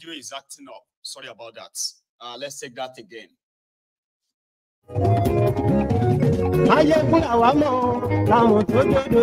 Video is acting up. Sorry about that. Let's take that again.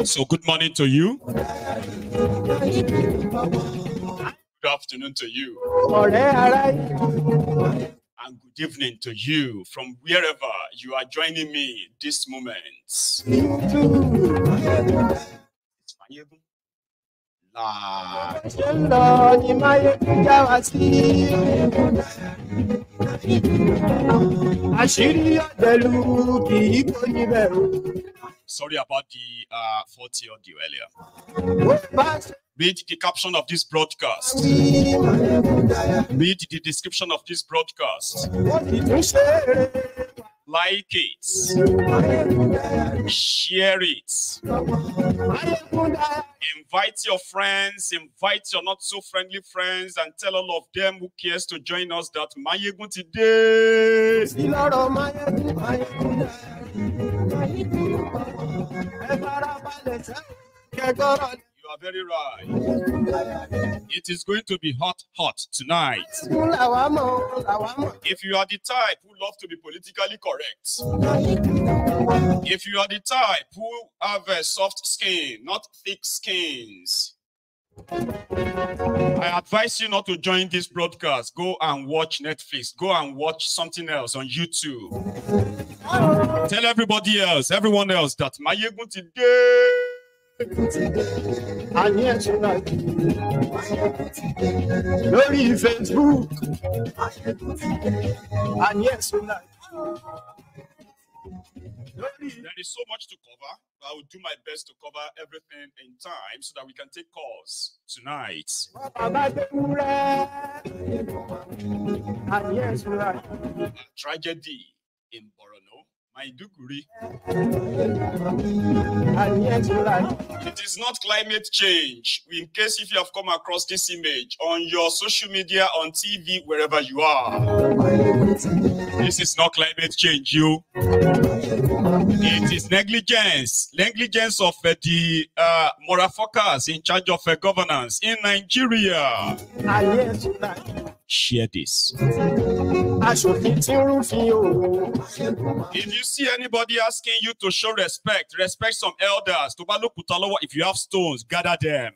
So good morning to you. Good afternoon to you. And good evening to you from wherever you are joining me this moment. Sorry about the faulty audio earlier. Read the caption of this broadcast. Read the description of this broadcast. Like it. Share it. Invite your friends. Invite your not so friendly friends and tell all of them who cares to join us that Mayegun today. You are very right. It is going to be hot tonight. If you are the type who love to be politically correct, if you are the type who have a soft skin, not thick skins, I advise you not to join this broadcast. Go and watch Netflix. Go and watch something else on YouTube. Tell everybody else, everyone else that Mayegun today. And yes, tonight. Glory Facebook. And yes, tonight. There is so much to cover. I will do my best to cover everything in time so that we can take calls tonight. And yes, tonight. Tragedy in Borno, Maiduguri. It is not climate change. In case if you have come across this image on your social media, on TV, wherever you are, this is not climate change, you. It is negligence. Negligence of the motherfuckers in charge of governance in Nigeria. Share this. If you see anybody asking you to show respect, respect some elders. If you have stones, gather them.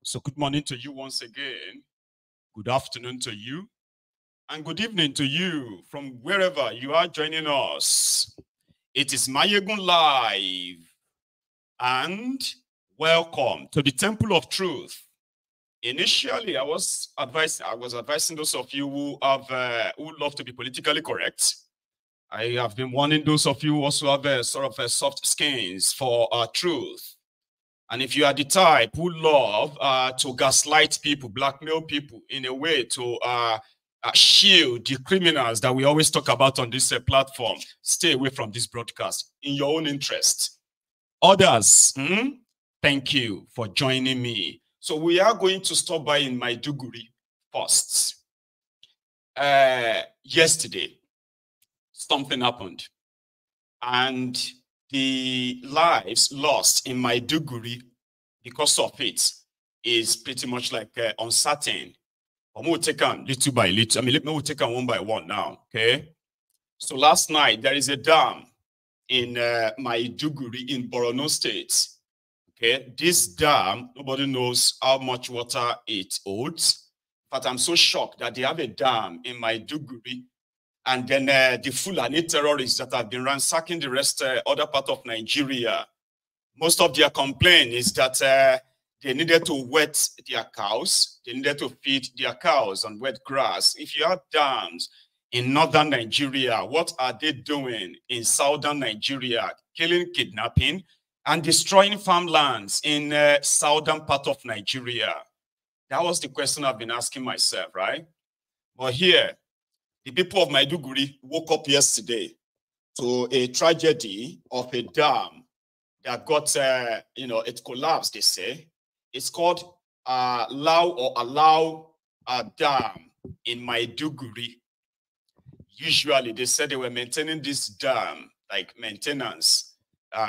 So good morning to you once again. Good afternoon to you. And good evening to you from wherever you are joining us. It is Mayegun Live. And welcome to the Temple of Truth. Initially, I was advising those of you who have who love to be politically correct. I have been warning those of you who also have a sort of a soft skins for truth. And if you are the type who love to gaslight people, blackmail people in a way to shield the criminals that we always talk about on this platform, stay away from this broadcast in your own interest. Others, thank you for joining me. So we are going to stop by in Maiduguri first. Yesterday, something happened. And the lives lost in Maiduguri because of it is pretty much like uncertain. But we'll take on little by little. I mean, we'll take on one by one now, okay? So last night, there is a dam in Maiduguri in Borno State. Okay, this dam, nobody knows how much water it holds. But I'm so shocked that they have a dam in Maiduguri. And then the Fulani terrorists that have been ransacking the rest other part of Nigeria. Most of their complaint is that they needed to wet their cows. They needed to feed their cows on wet grass. If you have dams in northern Nigeria, what are they doing in southern Nigeria? Killing, kidnapping, and destroying farmlands in southern part of Nigeria. That was the question I've been asking myself, right? But here, the people of Maiduguri woke up yesterday to a tragedy of a dam that got, it collapsed, they say. It's called Allow Dam in Maiduguri. Usually, they said they were maintaining this dam, like maintenance,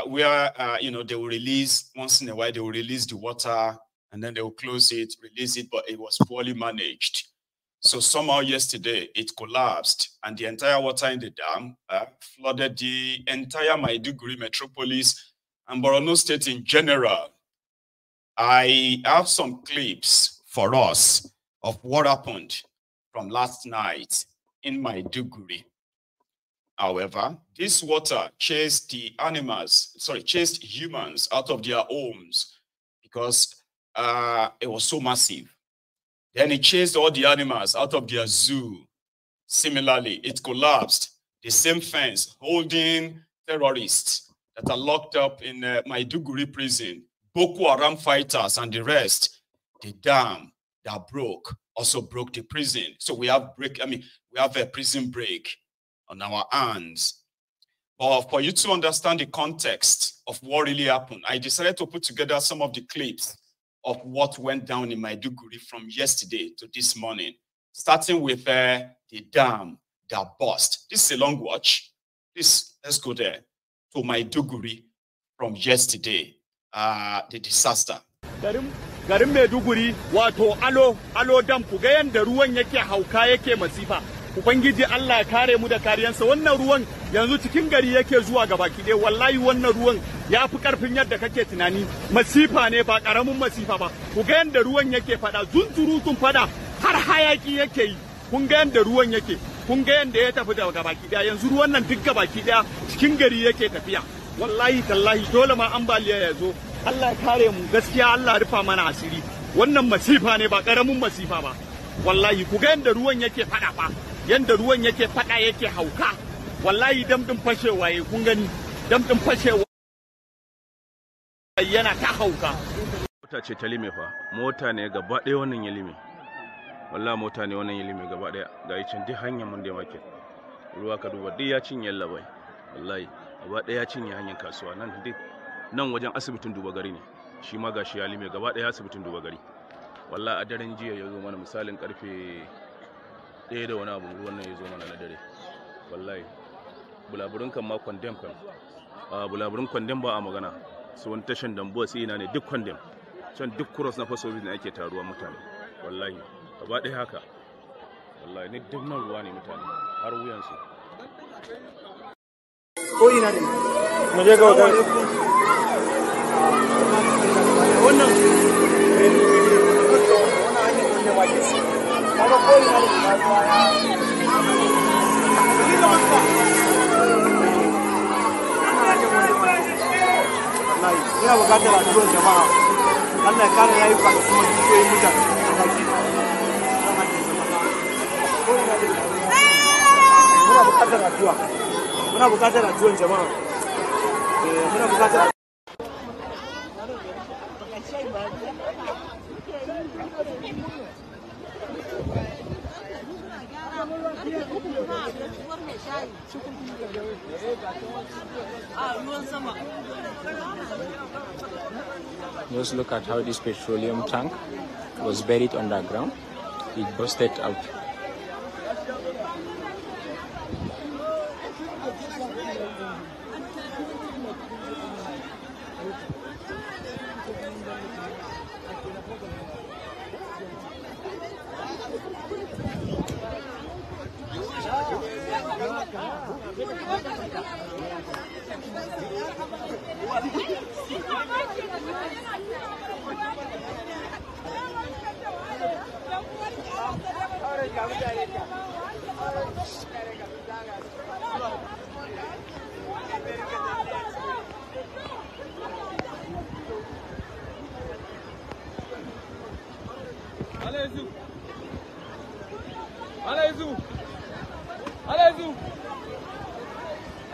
where, they will release, once in a while, they will release the water, and then they will close it, release it, but it was poorly managed. So somehow yesterday, it collapsed, and the entire water in the dam flooded the entire Maiduguri metropolis and Borno State in general. I have some clips for us of what happened from last night in Maiduguri. However, this water chased humans out of their homes because it was so massive. Then it chased all the animals out of their zoo. Similarly, it collapsed the same fence holding terrorists that are locked up in Maiduguri prison, Boko Haram fighters and the rest. The dam that broke also broke the prison. So we have a prison break on our hands. But for you to understand the context of what really happened, I decided to put together some of the clips of what went down in Maiduguri from yesterday to this morning, starting with the dam that burst. This is a long watch. Let's go there to Maiduguri from yesterday, the disaster. Garin Maiduguri wato alo dam ku ga yanda ruwan yake hauka yake masifa. Ubangiji Allah ya kare mu da kariyansa. Wannan ruwan yanzu cikin gari yake zuwa gabaki dai, wallahi wannan ruwan ya fi karfin yadda kake tunani. Masifa ne, ba karamin masifa ba. Ku ga yanda ruwan yake fada, zunzurutun fada har hayaki yake yi. Kun ga yanda ruwan yake, kun ga yanda ya tafi da gabaki daya. Yanzu ruwan nan duk gabaki daya cikin gari yake tafiya. Wallahi tallahi dole ma ambaliya ya zo. Allah ya kare mu, gaskiya Allah rufa mana asiri. Wannan masifa ne, ba karamin masifa ba. Wallahi ku ga yanda ruwan yake fada fa. Yanda ruwan yake fada yake hauka. Wallahi dam din fashewa yayi, kun gani dam din fashewa yana ta hauka. Mota ce ta lime fa, mota ne gaba ɗaya wannan ya lime. Wallahi mota ne wannan ya lime gaba ɗaya. Ga yicin duk hanyar mun da market. Ruwa ka duba duk ya cinye labai. Wallahi gaba ɗaya ya cinye hanyar kasuwa nan duk nan wajen asibitin duba gari ne. Shi ma gashi ya lime gaba ɗaya asibitin duba gari. Wallahi a daren jiya ya zo mana misalin karfe 1 da wani abu ruwan nan ya zo mana na dare. Wallahi bulaburin kan ma condemn kan. Bulaburin condemn ba a magana. Su wani tashan dambuwa sai ina ne duk condemn. Can duk cross na faso ne ake taruwa mutane. Wallahi gaba ɗaya haka. Wallahi ne duk nan ruwa ne mutane har wuyansu. Ko ina ne mu je ga wannan kaga ko ina ina bukatar addu'ar jama'a. Allah ya kare rayuka da kuma dukiyoyin mutane. Muna bukatar addu'ar jama'a. Muna bukatar Just look at how this petroleum tank was buried underground. It busted out.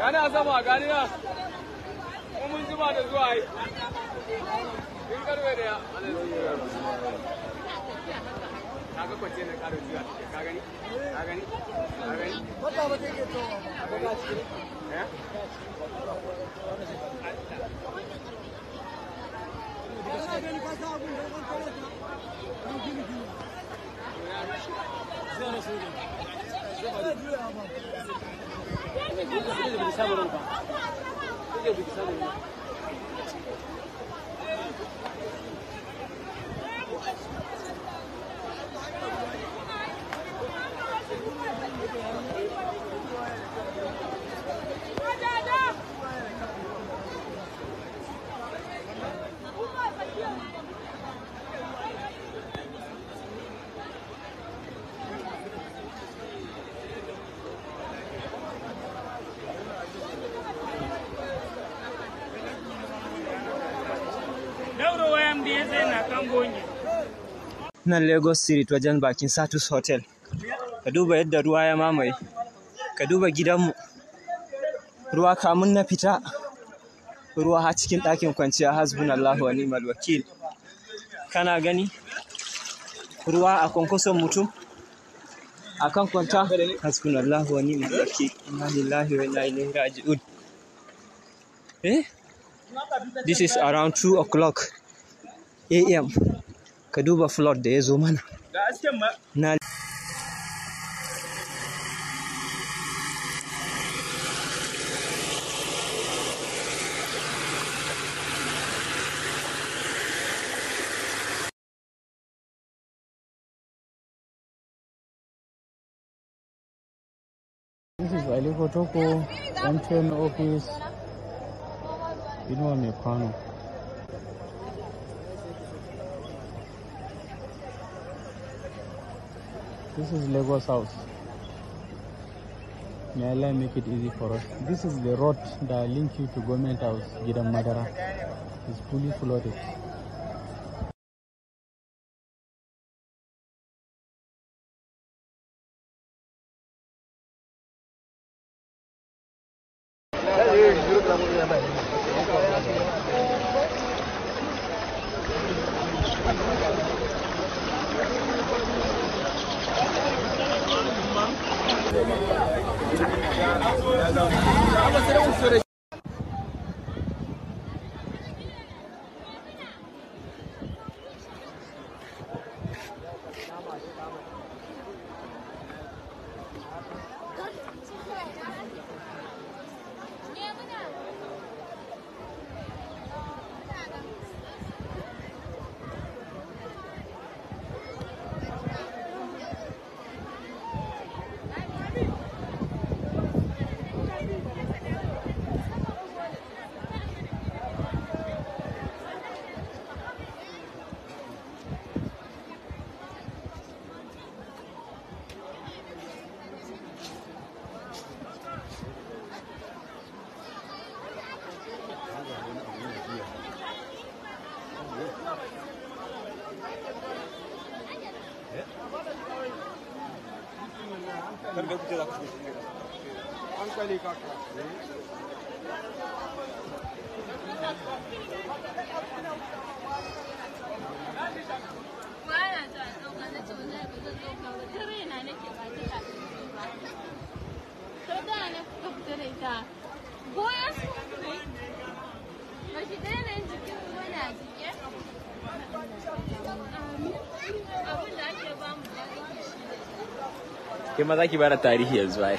Kana sama gani na mun jima da zuwa yi in karbe da ya kaga kwace na ƙara zuwa ka gani ka gani ka gani wata ba take to ga cikin eh ka gani ka sa abun da kan kare ta an gini gini sai na so ne sai ba juya ba ne bi samu ba ne bi samu ba nan Lagos Street wajen bakin Satus Hotel. Ka duba yadda ruwa ya mamaye. Ka duba gidanmu. Ruwa kamun na fita. Ruwa har cikin ɗakin kwanciya hasbunallahu wa ni'mal wakil. Kana gani? Ruwa a kwankwason mutum. A kan kwanta hasbunallahu wa ni'mal wakil. Inna lillahi wa inna ilaihi raji'un. This is around 2 o'clock a.m. Ka duba flood da ya zo mana. Na This is Aliko Toko, M10 office, Inuwa Mekano. This is Lagos House. May Allah make it easy for us. This is the road that links you to Government House, Gidan Madara. It's fully flooded. Ke ma za ki bada tarihi yanzu ai.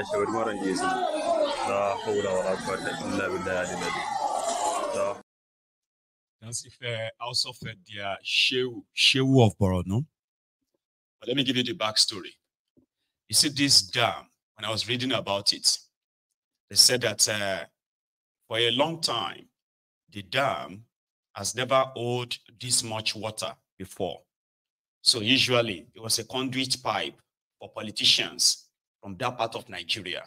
shawari maran jesu la hawla wala quwwata illa billahi al-ali. That's if also fed their Shehu of Borono. But let me give you the backstory. You see, this dam, when I was reading about it, they said that for a long time, the dam has never held this much water before. So usually it was a conduit pipe for politicians from that part of Nigeria.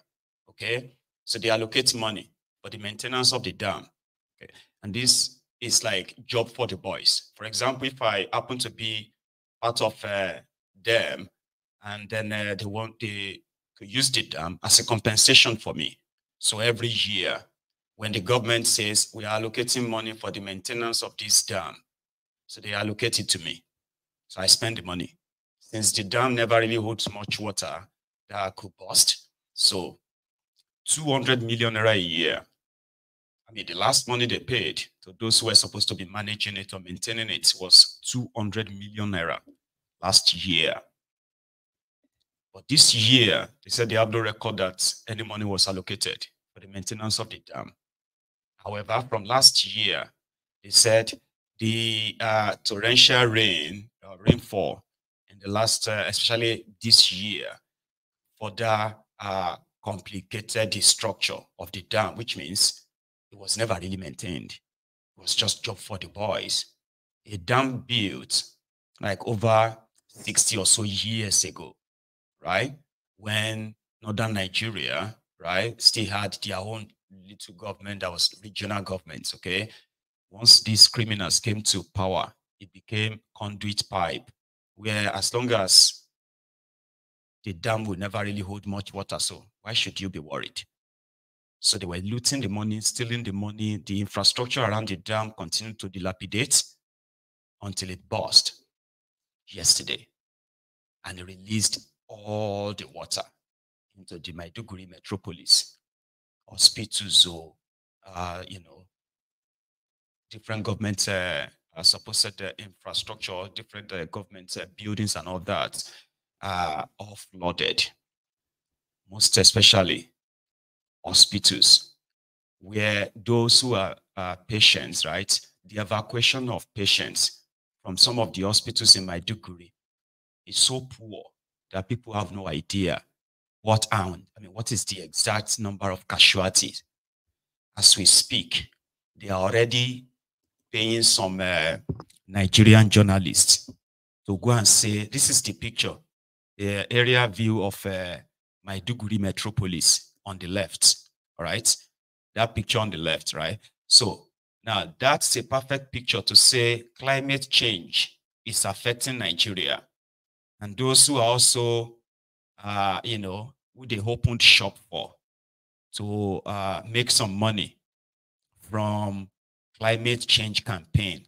Okay, so they allocate money for the maintenance of the dam. Okay, and this is like job for the boys. For example, if I happen to be part of them, and then they could use the dam as a compensation for me. So every year, when the government says we are allocating money for the maintenance of this dam, so they allocate it to me. So I spend the money. Since the dam never really holds much water that could burst, so 200 million naira a year. I mean, the last money they paid to those who were supposed to be managing it or maintaining it was 200 million naira last year. But this year, they said they have no record that any money was allocated for the maintenance of the dam. However, from last year, they said the torrential rainfall in the last, especially this year, further complicated the structure of the dam, which means it was never really maintained. It was just job for the boys. A dam built like over 60 or so years ago, right? When northern Nigeria, right, still had their own little government that was regional governments, okay? Once these criminals came to power, it became conduit pipe, where as long as the dam would never really hold much water, so why should you be worried? So they were looting the money, stealing the money. The infrastructure around the dam continued to dilapidate until it burst yesterday. And it released all the water into the Maiduguri metropolis, hospitals, different government supposed infrastructure, different government buildings and all that are all flooded. Most especially hospitals, where those who are patients, right, the evacuation of patients from some of the hospitals in Maiduguri is so poor that people have no idea what is the exact number of casualties. As we speak, they are already paying some Nigerian journalists to go and say, this is the picture, the area view of Maiduguri metropolis on the left, all right? That picture on the left, right? So now that's a perfect picture to say climate change is affecting Nigeria. And those who are also, who they opened shop for to make some money from climate change campaign,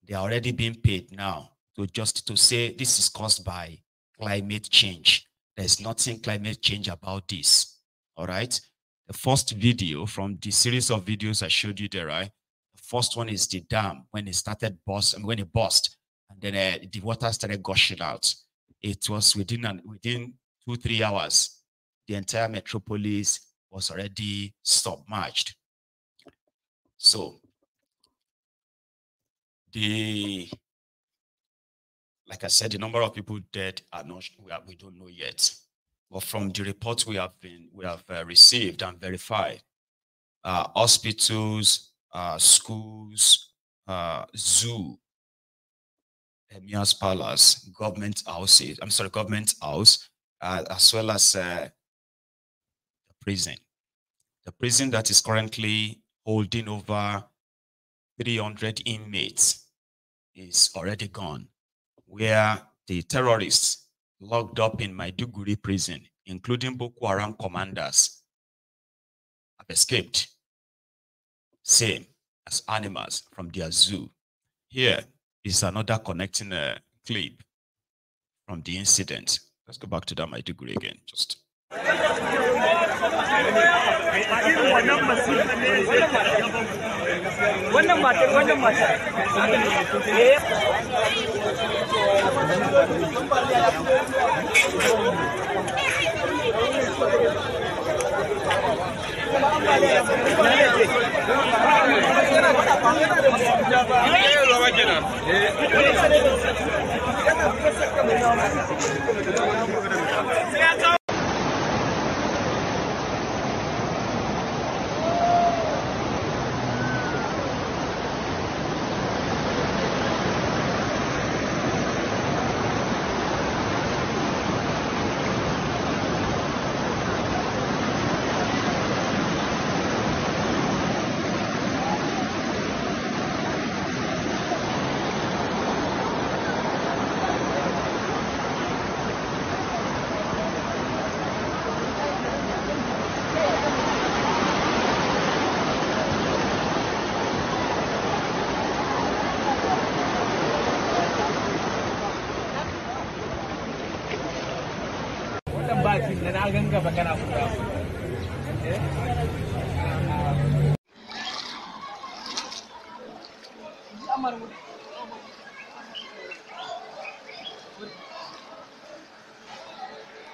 they are already being paid now to say this is caused by climate change. There's nothing climate change about this. All right. The first video from the series of videos I showed you there, right? The first one is the dam when it started when it burst, and then the water started gushing out. It was within 2-3 hours, the entire metropolis was already submerged. So like I said, the number of people dead are not, we don't know yet. But from the reports we have received and verified, hospitals, schools, zoo, Emirs Palace, government house, as well as the prison. The prison that is currently holding over 300 inmates is already gone, where the terrorists locked up in Maiduguri prison, including Boko Haram commanders, have escaped, same as animals from their zoo. Here is another connecting clip from the incident. Let's go back to that Maiduguri again, just.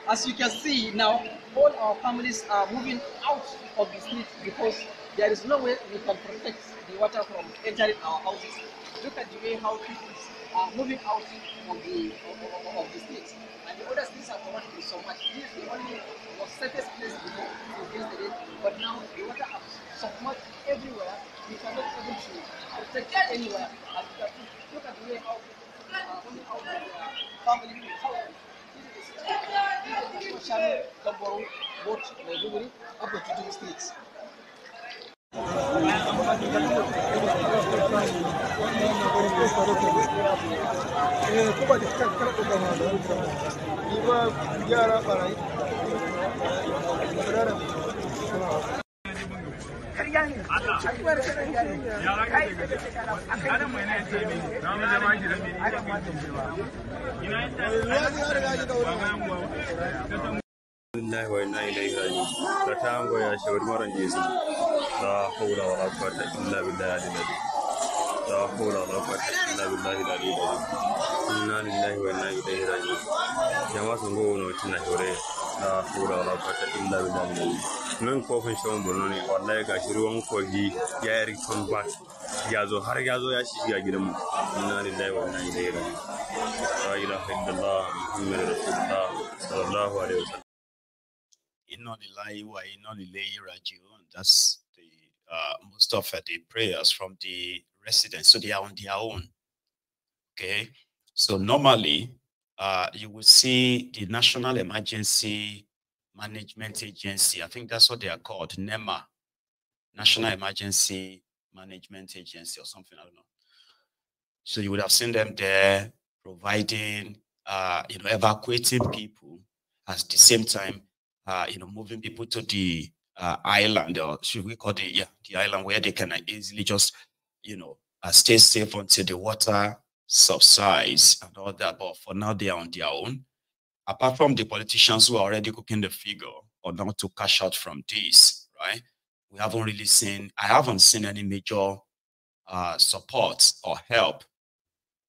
As you can see now, all our families are moving out of the street because there is no way we can protect the water from entering our houses. Look at the way how people are moving out of the streets. And the other streets are covered with so much. This is the only safest place before yesterday, but now the water has submerged everywhere. We cannot able to protect anywhere. And look at the way how people are coming out of their family houses. Both Maiduguri up to the states. Wallahi wa inna ilaihi raji'un. Katango ya shauri mara Yesu. La hawla wala quwwata illa billahi al-ali. La hawla wala quwwata illa billahi al-ali. Inna lillahi wa inna ilaihi raji'un. Jama'a sun go no tuna hore. La hawla wala quwwata illa billahi al-ali. Nan kofin shawon Borno ne wallahi gashi ruwan kogi ya yi return back. Ya zo har ya zo ya shiga gidanmu. Inna lillahi wa inna ilaihi raji'un. La ilaha illallah Muhammadur rasulullah sallallahu alaihi wasallam. That's the most of the prayers from the residents, so they are on their own. Okay, so normally you will see the National Emergency Management Agency. I think that's what they are called, NEMA, National Emergency Management Agency or something. I don't know. So you would have seen them there providing, evacuating people at the same time. Moving people to the island, or should we call the island, where they can easily just, stay safe until the water subsides and all that. But for now, they are on their own. Apart from the politicians who are already cooking the figure or not to cash out from this, right? I haven't seen any major support or help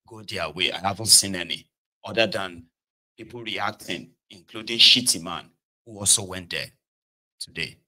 go their way. I haven't seen any, other than people reacting, including Shitty Man, who also went there today.